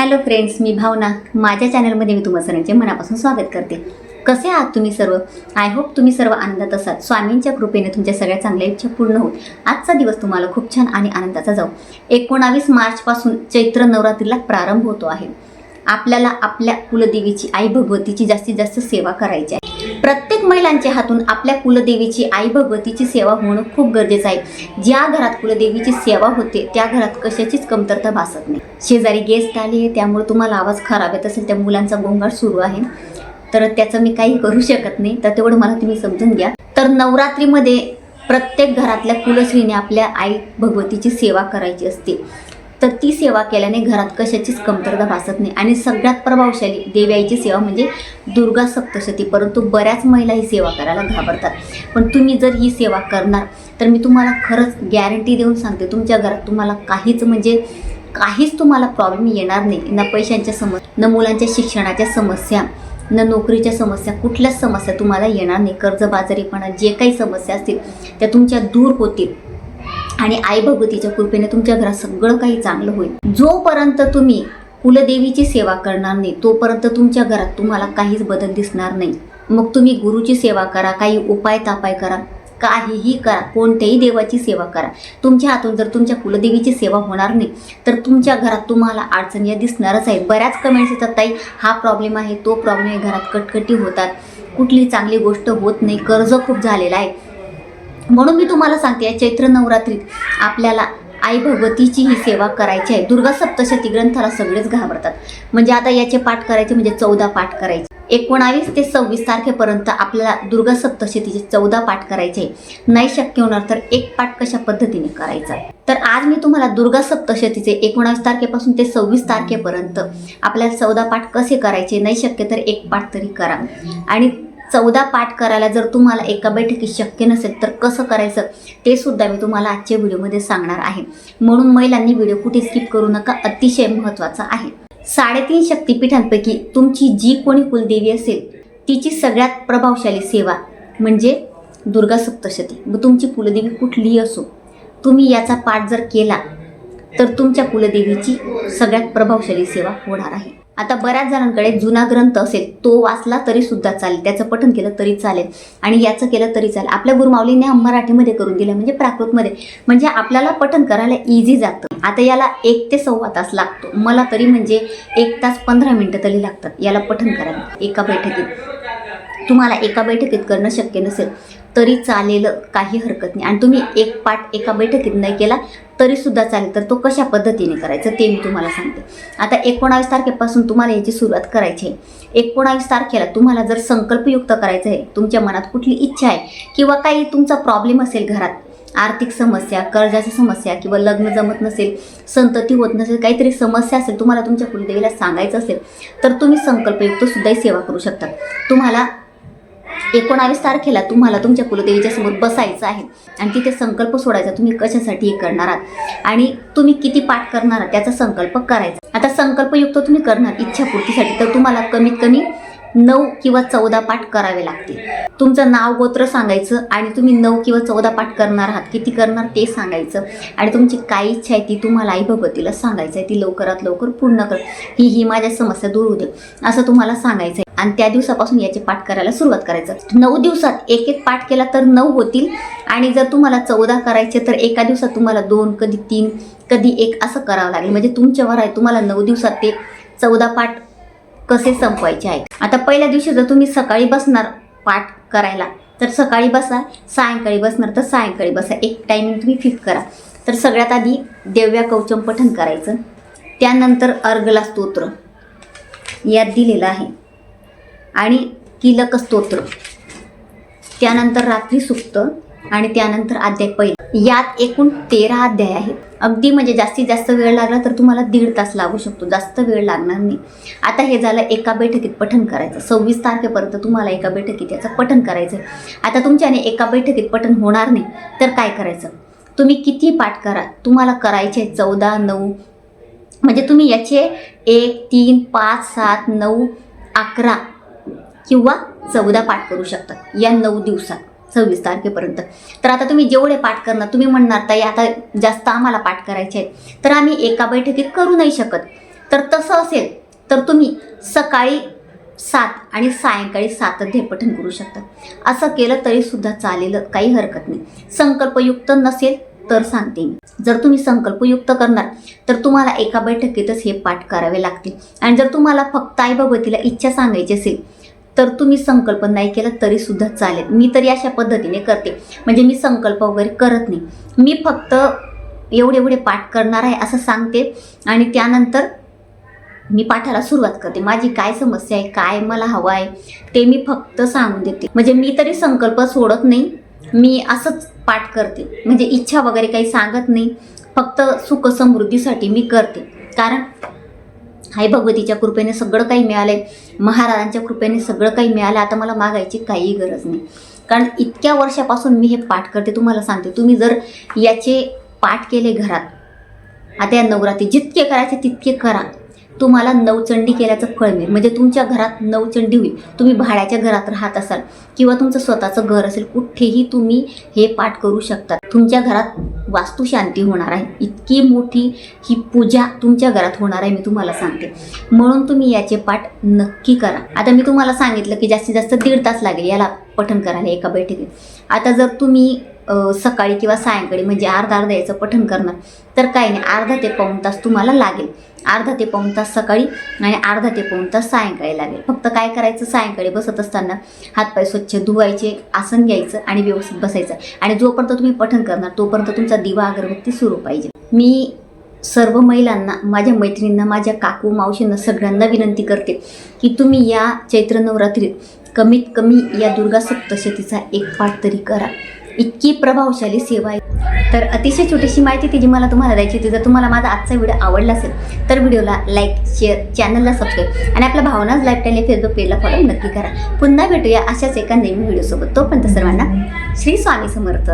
Hello friends, मी भावना. माझ्या चॅनलमध्ये मी तुम्हा सर्वांचे मनापासून स्वागत करते. कसे आहात तुम्ही सर्व? आय होप तुम्ही सर्व आनंदात असाल. स्वामींच्या कृपेने तुमच्या सगळ्या चांगल्या इच्छा पूर्ण होत आजचा दिवस तुम्हाला खूप छान आणि आनंदाचा जाऊ. 19 मार्चपासून चैत्र नवरात्रीला प्रारंभ होतो आहे. आपल्याला आपल्या कुलदेवीची आई भगवतीची जास्तीत जास्त सेवा करायची आहे. प्रत्येक महिलांच्या हातून आपल्या कुलदेवीची आई भगवतीची सेवा होणं खूप गरजेचं आहे. ज्या घरात कुलदेवीची सेवा होते त्या घरात कशाचीच कमतरता भासत नाही. शेजारी गेस्ट आले आहे, त्यामुळे तुम्हाला आवाज खराब येत असेल. त्या मुलांचा गोंगाट सुरू आहे, तर त्याचं मी काही करू शकत नाही, तर तेवढं मला तुम्ही समजून घ्या. तर नवरात्रीमध्ये प्रत्येक घरातल्या कुलश्रीने आपल्या आई भगवतीची सेवा करायची असते. तर ती सेवा केल्याने घरात कशाचीच कमतरता भासत नाही. आणि सगळ्यात प्रभावशाली देवी आईची सेवा म्हणजे दुर्गा सप्तशती. परंतु बऱ्याच महिला ही सेवा करायला घाबरतात. पण तुम्ही जर ही सेवा करणार तर मी तुम्हाला खरंच गॅरंटी देऊन सांगते, तुमच्या घरात तुम्हाला काहीच तुम्हाला प्रॉब्लेम येणार नाही. ना पैशांच्या समस्या, न मुलांच्या शिक्षणाच्या समस्या, न नोकरीच्या समस्या, कुठल्याच समस्या तुम्हाला येणार नाही. कर्जबाजारीपणा, जे काही समस्या असतील त्या तुमच्या दूर होतील. आणि आई भगवतीच्या कृपेने तुमच्या घरात सगळं काही चांगलं होईल. जोपर्यंत तुम्ही कुलदेवीची सेवा करणार नाही तोपर्यंत तुमच्या घरात तुम्हाला काहीच बदल दिसणार नाही. मग तुम्ही गुरुची सेवा करा, काही उपाय तापाय करा, काहीही करा, कोणत्याही देवाची सेवा करा, तुमच्या हातून जर तुमच्या कुलदेवीची सेवा होणार नाही तर तुमच्या घरात तुम्हाला अडचणी या दिसणारच आहेत. बऱ्याच कमेंट्स येतात, ताई हा प्रॉब्लेम आहे, तो प्रॉब्लेम आहे, घरात कटकटी होतात, कुठली चांगली गोष्ट होत नाही, कर्ज खूप झालेलं आहे. म्हणून मी तुम्हाला सांगते, या चैत्र नवरात्रीत आपल्याला आई भगवतीची ही सेवा करायची आहे. दुर्गा सप्तशती ग्रंथाला सगळेच घाबरतात. म्हणजे आता याचे पाठ करायचे म्हणजे 14 पाठ करायचे. 19 ते 26 तारखेपर्यंत आपल्याला दुर्गा सप्तशतीचे 14 पाठ करायचे आहे. नाही शक्य होणार तर एक पाठ कशा पद्धतीने करायचा. तर आज मी तुम्हाला दुर्गा सप्तशतीचे 19 तारखेपासून ते 26 तारखेपर्यंत आपल्याला 14 पाठ कसे करायचे. नाही शक्य तर एक पाठ तरी करा. आणि 14 पाठ करायला जर तुम्हाला एका बैठकीत शक्य नसेल तर कसं करायचं ते सुद्धा मी तुम्हाला आजच्या व्हिडिओमध्ये सांगणार आहे. म्हणून महिलांनी व्हिडिओ कुठे स्किप करू नका, अतिशय महत्त्वाचा आहे. 3.5 शक्तिपीठांपैकी तुमची जी कोणी कुलदेवी असेल तिची सगळ्यात प्रभावशाली सेवा म्हणजे दुर्गा सप्तशती. व तुमची कुलदेवी कुठलीही असो, तुम्ही याचा पाठ जर केला तर तुमच्या कुलदेवीची सगळ्यात प्रभावशाली सेवा होणार आहे. आता बऱ्याच जणांकडे जुना ग्रंथ असेल, तो वाचला तरी सुद्धा चालेल, त्याचं पठण केलं तरी चालेल आणि याचं केलं तरी चालेल. आपल्या गुरुमाऊलीने मराठीमध्ये करून दिलं, म्हणजे प्राकृतमध्ये, म्हणजे आपल्याला पठण करायला इझी जातं. आता याला 1 ते 1.25 तास लागतो. मला तरी म्हणजे 1 तास 15 मिनटं तरी लागतात याला पठण करायला एका बैठकीत. तुम्हाला एका बैठकीत करणं शक्य नसेल तरी चालेल, काही हरकत नाही. आणि तुम्ही एक पाठ एका बैठकीत नाही केला तरी सुद्धा चालेल. तर तो कशा पद्धतीने करायचं ते मी तुम्हाला सांगते. आता 19 तारखेपासून तुम्हाला याची सुरुवात करायची आहे. 19 तारखेला तुम्हाला जर संकल्पयुक्त करायचं आहे, तुमच्या मनात कुठली इच्छा आहे किंवा काही तुमचा प्रॉब्लेम असेल घरात, आर्थिक समस्या, कर्जाची समस्या, किंवा लग्न जमत नसेल, संतती होत नसेल, काहीतरी समस्या असेल, तुम्हाला तुमच्या कुलदेवीला सांगायचं असेल तर तुम्ही संकल्पयुक्त सुद्धा सेवा करू शकता. तुम्हाला 19 तारखेला तुम्हाला तुमच्या कुलदेवीच्या समोर बसायचं आहे आणि तिथे संकल्प सोडायचा, तुम्ही कशासाठी करणार आहात आणि तुम्ही किती पाठ करणार आहात त्याचा संकल्प करायचा. आता संकल्पयुक्त तुम्ही करणार इच्छापूर्तीसाठी, तर तुम्हाला कमीत कमी 9 किंवा 14 पाठ करावे लागतील. तुमचं नाव गोत्र सांगायचं आणि तुम्ही 9 किंवा 14 पाठ करणार आहात, किती करणार ते सांगायचं. आणि तुमची काय इच्छा आहे ती तुम्हाला आई भगवतीला सांगायचं आहे, ती लवकरात लवकर पूर्ण कर, ही माझ्या समस्या दूर होते असं तुम्हाला सांगायचं आहे. आणि त्या दिवसापासून याचे पाठ करायला सुरुवात करायचं. 9 दिवसात एक पाठ केला तर 9 होतील. आणि जर तुम्हाला 14 करायचे तर एका दिवसात तुम्हाला 2, कधी 3, कधी 1 असं करावं लागेल. म्हणजे तुमच्यावर आहे, तुम्हाला 9 दिवसात ते 14 पाठ कसे संपवायचे आहे. आता पहिल्या दिवशी जर तुम्ही सकाळी बसणार पाठ करायला तर सकाळी बसा, सायंकाळी बसणार तर सायंकाळी बसा. एक टायमिंग तुम्ही फिक्स करा. तर सगळ्यात आधी दिव्या कवचम पठण करायचं, त्यानंतर अर्गला स्तोत्र यात दिलेलं आहे आणि किलक स्तोत्र, त्यानंतर रात्री सुक्त आणि त्यानंतर अध्याय पहिला. यात एकूण 13 अध्याय आहेत. अगदी म्हणजे जास्तीत जास्त वेळ लागला तर तुम्हाला 1.5 तास लागू शकतो, जास्त वेळ लागणार नाही. आता हे झालं एका बैठकीत पठण करायचं. 26 तारखेपर्यंत तुम्हाला एका बैठकीत याचं पठण करायचं. आता तुमच्याने एका बैठकीत पठण होणार नाही तर काय करायचं, तुम्ही किती पाठ करा, तुम्हाला करायचे 14, 9, म्हणजे तुम्ही याचे 1, 3, 5, 7, 9, 11 किंवा 14 पाठ करू शकता या 9 दिवसात 26 तारखेपर्यंत. तर आता तुम्ही जेवढे पाठ करणार, तुम्ही म्हणणार ताई आता जास्त आम्हाला पाठ करायचे आहेत तर आम्ही एका बैठकीत करू नाही शकत, तर तसं असेल तर तुम्ही सकाळी 7 आणि सायंकाळी 7 अध्याय पठण करू शकता. असं केलं तरी सुद्धा चालेल, काही हरकत नाही. संकल्पयुक्त नसेल तर सांगते मी. जर तुम्ही संकल्पयुक्त करणार तर तुम्हाला एका बैठकीतच हे पाठ करावे लागतील. आणि जर तुम्हाला फक्त आई भगवतीला इच्छा सांगायची असेल तर तुम्ही संकल्प नाही केला तरी सुद्धा चालेल. मी तरी अशा पद्धतीने करते, म्हणजे मी संकल्प वगैरे करत नाही. मी फक्त एवढे पाठ करणार आहे असं सांगते आणि त्यानंतर मी पाठाला सुरुवात करते. माझी काय समस्या आहे, काय मला हवं आहे ते मी फक्त सांगून देते. म्हणजे मी तरी संकल्प सोडत नाही, मी असंच पाठ करते. म्हणजे इच्छा वगैरे काही सांगत नाही, फक्त सुख समृद्धीसाठी मी करते. कारण आई भगवतीच्या कृपेने सगळं काही मिळालंय, महाराजांच्या कृपेने सगळं काही मिळालं. आता मला मागायची काही गरज नाही, कारण इतक्या वर्षापासून मी हे पाठ करते. तुम्हाला सांगते, तुम्ही जर याचे पाठ केले घरात, आता या नवरात्री जितके करायचे तितके करा, तुम्हाला नवचंडी केल्याचं फळ मिळेल. म्हणजे तुमच्या घरात नवचंडी होईल. तुम्ही भाड्याच्या घरात राहत असाल किंवा तुमचं स्वतःचं घर असेल, कुठेही तुम्ही हे पाठ करू शकता. तुमच्या घरात वास्तुशांती होणार आहे. इतकी मोठी ही पूजा तुमच्या घरात होणार आहे, मी तुम्हाला सांगते. म्हणून तुम्ही याचे पाठ नक्की करा. आता मी तुम्हाला सांगितलं की जास्तीत जास्त 1.5 तास लागेल याला पठण करायला एका बैठकीत. आता जर तुम्ही सकाळी किंवा सायंकाळी म्हणजे अर्धा याचं पठण करणार तर काही नाही, अर्धा ते पाऊण तास तुम्हाला लागेल. अर्धा ते पाऊण तास सकाळी आणि अर्धा ते पाऊण तास सायंकाळी लागेल. फक्त काय करायचं, सायंकाळी बसत असताना हातपाय स्वच्छ धुवायचे, आसन घ्यायचं आणि व्यवस्थित बसायचं. आणि जोपर्यंत तुम्ही पठण करणार तोपर्यंत तुमचा दिवा अगरबत्ती सुरू पाहिजे. मी सर्व महिलांना, माझ्या मैत्रिणींना, माझ्या काकू मावशींना सगळ्यांना विनंती करते की तुम्ही या चैत्र नवरात्रीत कमीत कमी या दुर्गा सप्तशतीचा एक पाठ तरी करा. इतकी प्रभावशाली सेवा आहे. तर अतिशय छोटीशी माहिती ती जी मला तुम्हाला द्यायची होती. जर तुम्हाला माझा आजचा व्हिडिओ आवडला असेल तर व्हिडिओला लाईक, शेअर, चॅनलला सबस्क्राईब आणि आपल्या भावनाच लाईफस्टाईल या फेसबुक पेजला फॉलो नक्की करा. पुन्हा भेटूया अशाच एका नवीन व्हिडिओसोबत. तोपर्यंत सर्वांना श्री स्वामी समर्थ.